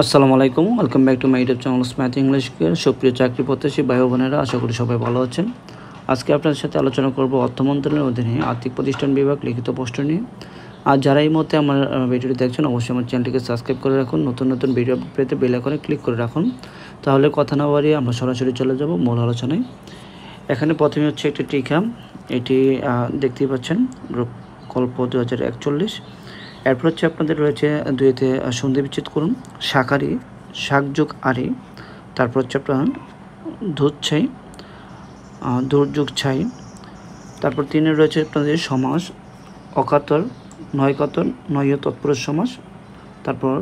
আসসালামু আলাইকুম, welcome back to my YouTube channel smart English care. সুপ্রিয় চাকরি প্রত্যাশী ভাই বোনেরা, আশা করি সবাই ভালো আছেন। আজকে আপনাদের সাথে আলোচনা করব অর্থ মন্ত্রণালয়ের অধীনে আর্থিক প্রতিষ্ঠান বিভাগ লিখিত প্রশ্ন নিয়ে। আর যারা এই মুহূর্তে আমার ভিডিওটি দেখছেন, অবশ্যই আমার চ্যানেলটিকে সাবস্ক্রাইব করে রাখুন। নতুন নতুন ভিডিও পেতে বেল আইকনে ক্লিক করে রাখুন। তাহলে কথা না বাড়িয়ে আমরা সরাসরি চলে যাব মূল আলোচনায়। এখানে প্রথমে হচ্ছে একটি টিকা, এটি দেখতেই পাচ্ছেন, গল্প 2041। এরপর হচ্ছে আপনাদের রয়েছে দুইতে সন্ধি বিচ্ছেদ করুন, শাকারি শাকযোগ আরি। তারপর হচ্ছে আপনার দুধ ছাই, দুর্যোগ ছাই। তারপর 3 রয়েছে আপনাদের সমাস, অকাতর নয়কাতর নয় তৎপুরুষ সমাস। তারপর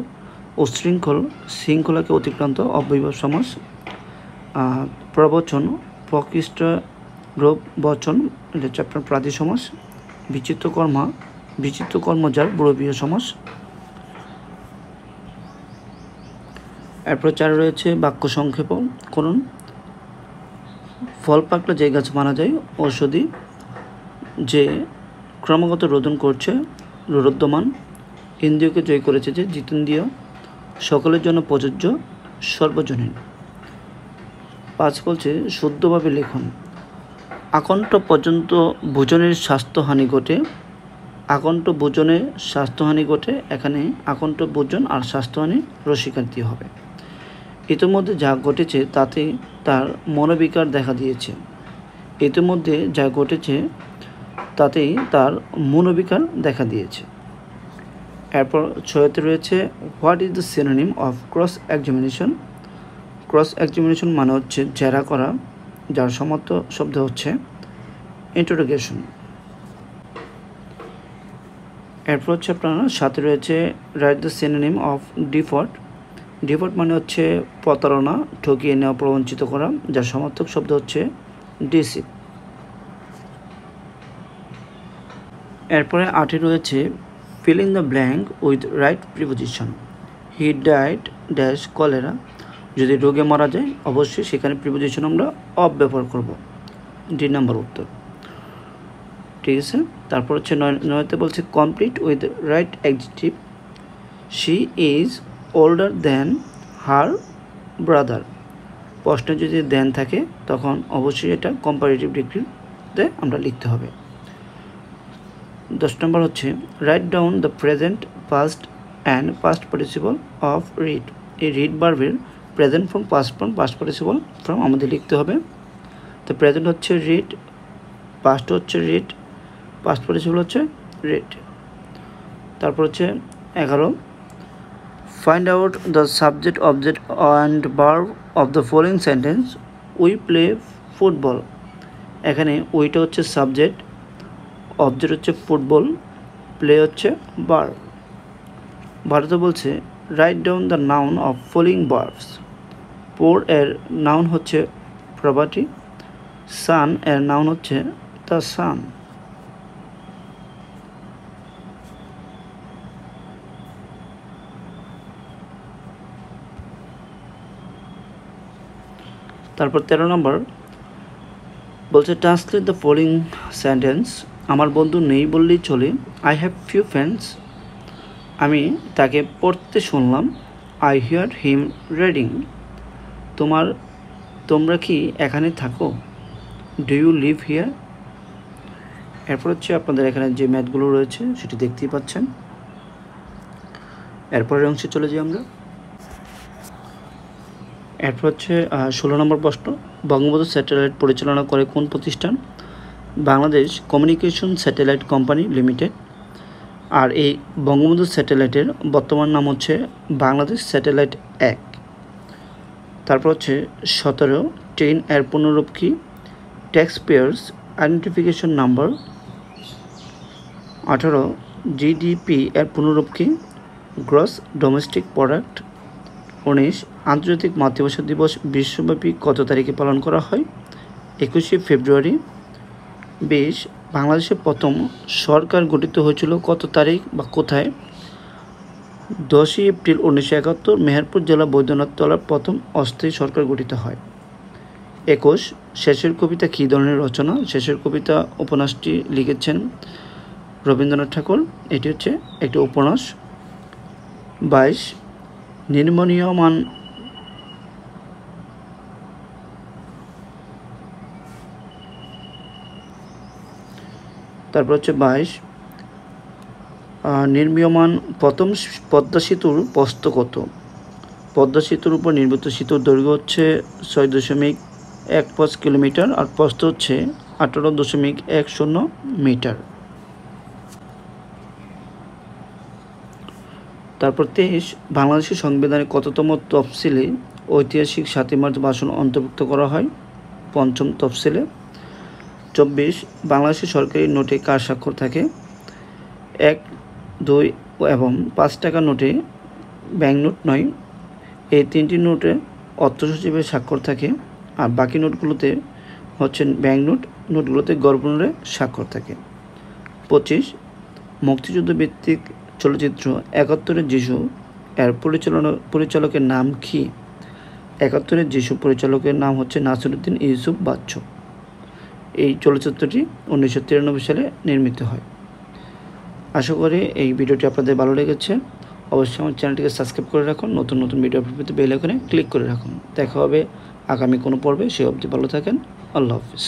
উশৃঙ্খল শৃঙ্খলাকে অতিক্রান্ত অব্যয়ভাব সমাস। প্রবচন প্রকৃষ্ট রূপ বচন, এটা হচ্ছে আপনার প্রাদি সমাস। বিচিত্র কর্মজার বুড়োবিয় সমাস। এরপর 4 রয়েছে বাক্য সংক্ষেপ করুন। ফল পাকলে যে গাছ মারা যায়, ঔষধি যে ক্রমাগত রোদন করছে রোদমান, ইন্দ্রিয়কে জয় করেছে যে জিতেন্দ্রিয়, সকলের জন্য প্রযোজ্য সর্বজনীন। 5 বলছে শুদ্ধভাবে লিখুন। আকণ্ঠ পর্যন্ত ভোজনের স্বাস্থ্যহানি ঘটে, আকণ্ঠ ভোজনের স্বাস্থ্যহানি ঘটে। এখানে আকণ্ঠ ভোজন আর স্বাস্থ্যহানি রসিকার্থী হবে। ইতিমধ্যে যা ঘটেছে তাতে তার মনোবিকার দেখা দিয়েছে, ইতিমধ্যে যা ঘটেছে তাতেই তার মনোবিকার দেখা দিয়েছে। এরপর 6তে রয়েছে what is the synonym of cross examination. Cross examination মানে হচ্ছে জেরা করা, যার সমার্থ শব্দ হচ্ছে ইন্টারোগেশন। এরপর হচ্ছে আপনার 7 রয়েছে write the synonym of default. Default মানে হচ্ছে প্রতারণা, ঠকিয়ে নেওয়া, প্রবঞ্চিত করা, যার সমার্থক শব্দ হচ্ছে ডিসিভ। এরপরে 8 রয়েছে fill in the blank with right preposition. He died dash cholera. যদি রোগে মারা যায়, অবশ্যই সেখানে প্রিপোজিশন আমরা অফ ব্যবহার করব, ডি নাম্বার উত্তর। ঠিক আছে। তারপর হচ্ছে 9তে বলছে complete with right adjective. She is older than her brother. প্রশ্নে যদি দেন থাকে তখন অবশ্যই এটা কম্পারেটিভ ডিগ্রিতে আমরা লিখতে হবে। 10 নম্বর হচ্ছে write down the present, past and past participle of read. এই রিড ভার্বের present form, past form, past participle form আমাদের লিখতে হবে। তো প্রেজেন্ট হচ্ছে রিড, পাস্ট হচ্ছে রিড, পাস্ট পার্টিসিপল হচ্ছে রিড। তারপর হচ্ছে 11 find out the subject object and verb of the following sentence. We play football. এখানে উইটা হচ্ছে সাবজেক্ট, অবজেক্ট হচ্ছে ফুটবল, প্লে হচ্ছে ভার্ব। ভারতে বলছে write down the noun of following verbs. Pour এর নাউন হচ্ছে প্রপার্টি, সান এর নাউন হচ্ছে দ্য সান। তারপর 13 নম্বর বলছে ট্রান্সলেট দ্য ফলোয়িং সেন্টেন্স। আমার বন্ধু নেই বললেই চলে। I have few friends. আমি তাকে পড়তে শুনলাম। I hear him reading. তোমরা কি এখানে থাকো? Do you live here? এরপর হচ্ছে আপনাদের এখানে যে ম্যাথগুলো রয়েছে সেটি দেখতেই পাচ্ছেন। এরপরের অংশে চলে যাই আমরা। এরপর হচ্ছে 16 নম্বর প্রশ্ন, বঙ্গবন্ধু স্যাটেলাইট পরিচালনা করে কোন প্রতিষ্ঠান? Bangladesh communication satellite company limited. আর এই বঙ্গবন্ধু স্যাটেলাইটের বর্তমান নাম হচ্ছে বাংলাদেশ স্যাটেলাইট 1। তারপর হচ্ছে 17 10 এর পুনরূপ কি? Tax pairs identification number. 18 GDP এর পুনরূপ কি? Gross domestic product. 19 আন্তর্জাতিক মাতৃভাষা দিবস বিশ্বব্যাপী কত তারিখে পালন করা হয়? 21শে ফেব্রুয়ারি। 20 বাংলাদেশের প্রথম সরকার গঠিত হয়েছিল কত তারিখ বা কোথায়? 10ই এপ্রিল 1971 মেহেরপুর জেলা বৈদ্যনাথ তলার প্রথম অস্থায়ী সরকার গঠিত হয়। 21 শেষের কবিতা কী ধরনের রচনা? শেষের কবিতা উপন্যাসটি লিখেছেন রবীন্দ্রনাথ ঠাকুর, এটি হচ্ছে একটি উপন্যাস। 22 নির্মীয়মান তারপর হচ্ছে 22 নির্মীয়মান প্রথম পদ্মা সেতুর প্রস্থ কত? পদ্মা সেতুর উপর নির্মিত সেতুর দৈর্ঘ্য হচ্ছে 6.15 কিলোমিটার আর প্রস্থ হচ্ছে 18.10 মিটার। তারপর 23 বাংলাদেশের সংবিধানে কততম তফসিলে ঐতিহাসিক 7 মার্চ ভাষণ অন্তর্ভুক্ত করা হয়? 5ম তফসিলে। 24 বাংলাদেশের সরকারি নোটে কার স্বাক্ষর থাকে? 1, 2 এবং 5 টাকা নোটে, ব্যাংক নোট নয়, এই 3টি নোটে অর্থ সচিবের স্বাক্ষর থাকে আর বাকি নোটগুলোতে হচ্ছে ব্যাংক নোট, নোটগুলোতে গভর্নরের স্বাক্ষর থাকে। 25 মুক্তিযুদ্ধ ভিত্তিক চলচ্চিত্র 71-এর যিশু এর পরিচালকের নাম কি? 71-এর যিশু পরিচালকের নাম হচ্ছে নাসিরুদ্দিন ইউসুফ বাচ্চু। এই চলচ্চিত্রটি 1993 সালে নির্মিত হয়। আশা করি এই ভিডিওটি আপনাদের ভালো লেগেছে। অবশ্যই আমার চ্যানেলটিকে সাবস্ক্রাইব করে রাখুন, নতুন নতুন ভিডিও পেতে বেল আইকনে ক্লিক করে রাখুন। দেখা হবে আগামী কোনো পর্বে, সেই অবধি ভালো থাকেন। আল্লাহ হাফিজ।